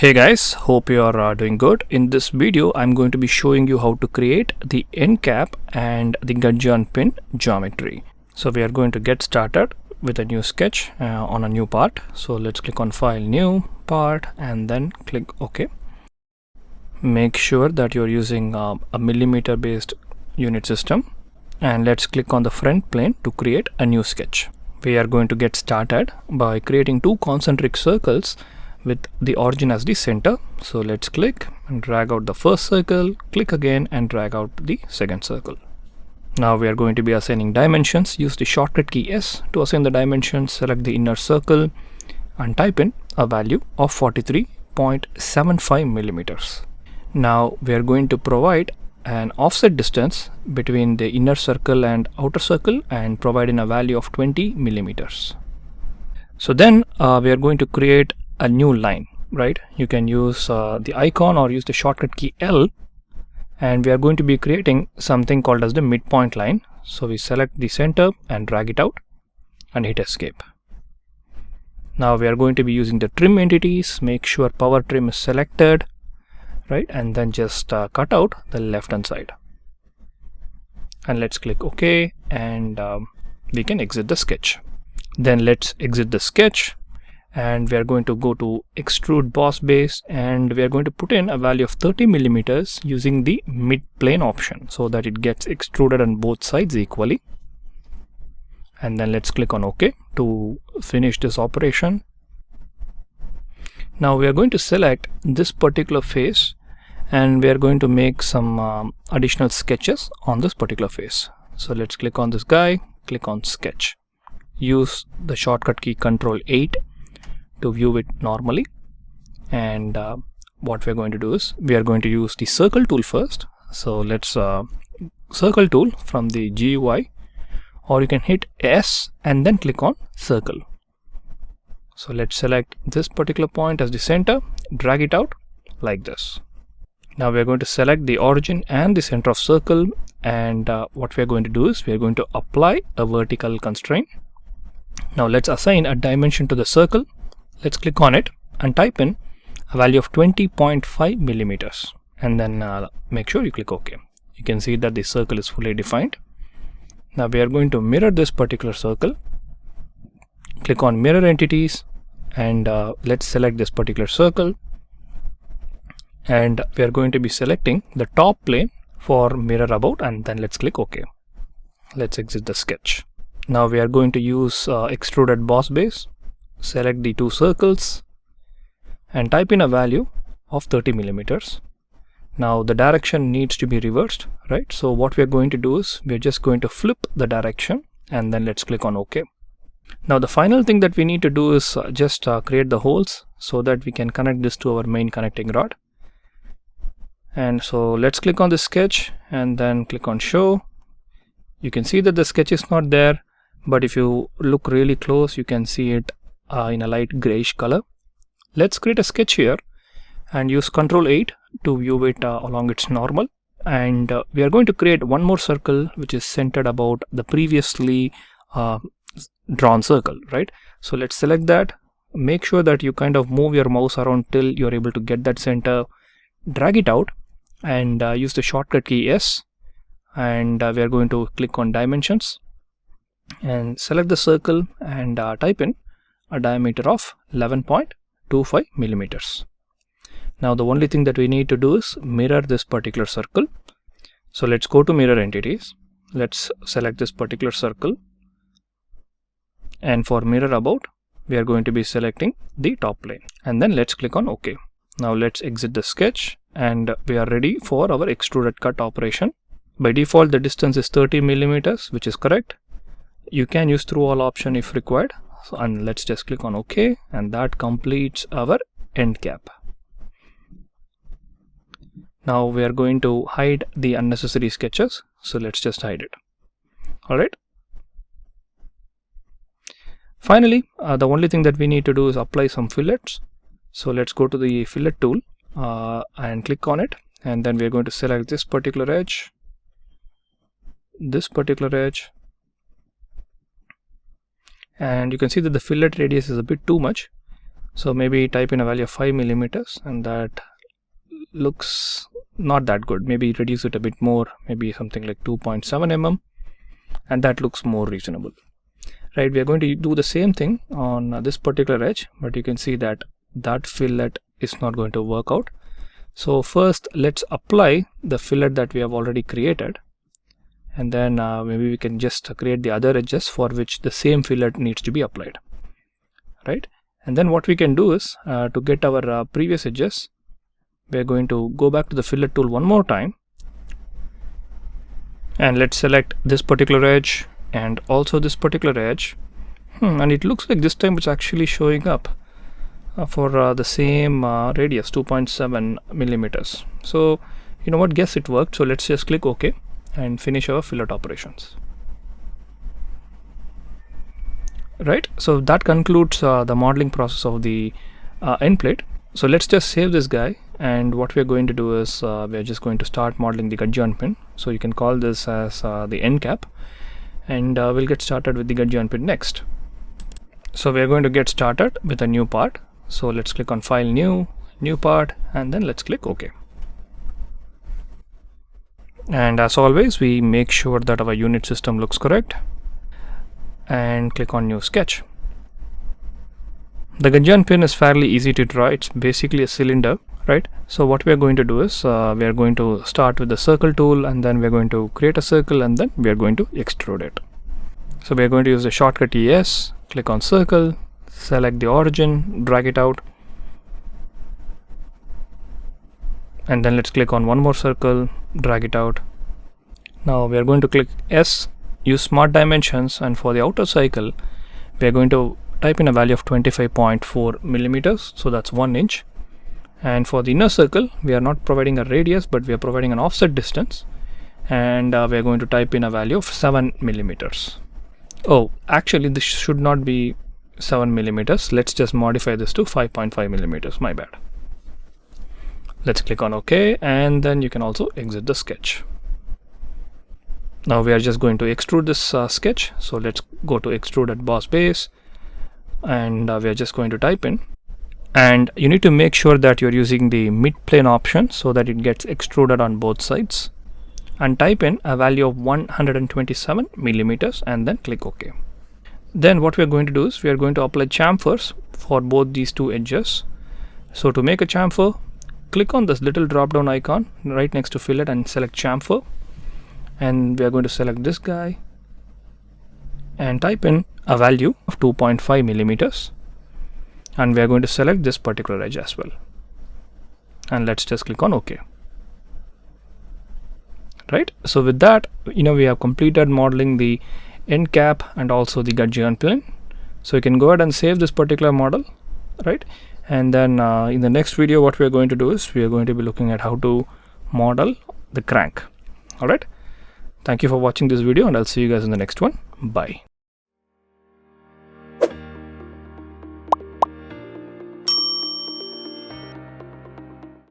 Hey guys, hope you are doing good. In this video, I'm going to be showing you how to create the end cap and the gudgeon pin geometry. So we are going to get started with a new sketch on a new part. So let's click on File, New, Part, and then click OK. Make sure that you're using a millimeter based unit system, and let's click on the front plane to create a new sketch. We are going to get started by creating two concentric circles with the origin as the center. So let's click and drag out the first circle, click again and drag out the second circle. Now we are going to be assigning dimensions. Use the shortcut key S to assign the dimensions. Select the inner circle and type in a value of 43.75 millimeters. Now we are going to provide an offset distance between the inner circle and outer circle and provide in a value of 20 millimeters. So then we are going to create a new line, right? You can use the icon or use the shortcut key L, and we are going to be creating something called as the midpoint line. So we select the center and drag it out and hit escape. Now we are going to be using the trim entities. Make sure power trim is selected, right? And then just cut out the left hand side, and let's click OK, and we can exit the sketch. Then let's exit the sketch, and we are going to go to extrude boss base, and we are going to put in a value of 30 millimeters using the mid plane option so that it gets extruded on both sides equally. And then let's click on OK to finish this operation. Now we are going to select this particular face, and we are going to make some additional sketches on this particular face. So let's click on this guy, click on sketch. Use the shortcut key Ctrl 8 to view it normally, and what we're going to do is we are going to use the circle tool first. So let's circle tool from the GUI, or you can hit S and then click on circle. So let's select this particular point as the center, drag it out like this. Now we're going to select the origin and the center of circle, and what we're going to do is we're going to apply a vertical constraint. Now let's assign a dimension to the circle. Let's click on it and type in a value of 20.5 millimeters, and then make sure you click OK. You can see that the circle is fully defined. Now we are going to mirror this particular circle. Click on mirror entities, and let's select this particular circle, and we are going to be selecting the top plane for mirror about, and then let's click OK. Let's exit the sketch. Now we are going to use extruded boss base. Select the two circles and type in a value of 30 millimeters. Now the direction needs to be reversed, right? So what we are going to do is we're just going to flip the direction, and then let's click on OK. Now the final thing that we need to do is just create the holes so that we can connect this to our main connecting rod. And so let's click on the sketch and then click on show. You can see that the sketch is not there, but if you look really close, you can see it in a light grayish color. Let's create a sketch here and use Ctrl 8 to view it along its normal, and we are going to create one more circle which is centered about the previously drawn circle, right? So let's select that. Make sure that you kind of move your mouse around till you're able to get that center, drag it out, and use the shortcut key S, and we are going to click on dimensions and select the circle and type in a diameter of 11.25 millimeters. Now the only thing that we need to do is mirror this particular circle. So let's go to mirror entities. Let's select this particular circle, and for mirror about, we are going to be selecting the top plane, and then let's click on OK. Now let's exit the sketch, and we are ready for our extruded cut operation. By default the distance is 30 millimeters, which is correct. You can use through all option if required. So, and let's just click on OK, and that completes our end cap. Now we are going to hide the unnecessary sketches, so let's just hide it. Alright. Finally, the only thing that we need to do is apply some fillets. So let's go to the fillet tool and click on it, and then we are going to select this particular edge, and you can see that the fillet radius is a bit too much. So maybe type in a value of 5 millimeters, and that looks not that good. Maybe reduce it a bit more, maybe something like 2.7 mm, and that looks more reasonable. Right, we are going to do the same thing on this particular edge, but you can see that that fillet is not going to work out. So first let's apply the fillet that we have already created, and then maybe we can just create the other edges for which the same fillet needs to be applied, right? And then what we can do is to get our previous edges, we are going to go back to the fillet tool one more time, and let's select this particular edge and also this particular edge, and it looks like this time it's actually showing up for the same radius, 2.7 millimeters. So you know what, guess it worked. So let's just click OK and finish our fillet operations. Right, so that concludes the modeling process of the end plate. So let's just save this guy, and what we're going to do is we're just going to start modeling the gudgeon pin. So you can call this as the end cap, and we'll get started with the gudgeon pin next. So we're going to get started with a new part. So let's click on File, New Part, and then let's click OK. And as always, we make sure that our unit system looks correct, and click on New Sketch. The gudgeon pin is fairly easy to draw. It's basically a cylinder, right? So what we are going to do is we are going to start with the circle tool, and then we are going to create a circle, and then we are going to extrude it. So we are going to use the shortcut ES, click on circle, select the origin, drag it out, and then let's click on one more circle, drag it out. Now we are going to click S, use smart dimensions, and for the outer cycle we are going to type in a value of 25.4 millimeters, so that's 1 inch. And for the inner circle, we are not providing a radius, but we are providing an offset distance, and we are going to type in a value of 7 millimeters. Oh, actually this should not be 7 millimeters. Let's just modify this to 5.5 millimeters. My bad. Let's click on OK, and then you can also exit the sketch. Now we are just going to extrude this sketch. So let's go to extrude at boss base, and we are just going to type in, and you need to make sure that you're using the mid plane option so that it gets extruded on both sides, and type in a value of 127 millimeters, and then click OK. Then what we are going to do is we are going to apply chamfers for both these two edges. So to make a chamfer, click on this little drop down icon right next to fillet and select chamfer, and we are going to select this guy and type in a value of 2.5 millimeters, and we are going to select this particular edge as well, and let's just click on OK. Right, so with that, you know, we have completed modeling the end cap and also the gudgeon pin. So you can go ahead and save this particular model, right? And then in the next video, what we are going to do is we are going to be looking at how to model the crank. All right, thank you for watching this video, and I'll see you guys in the next one. Bye.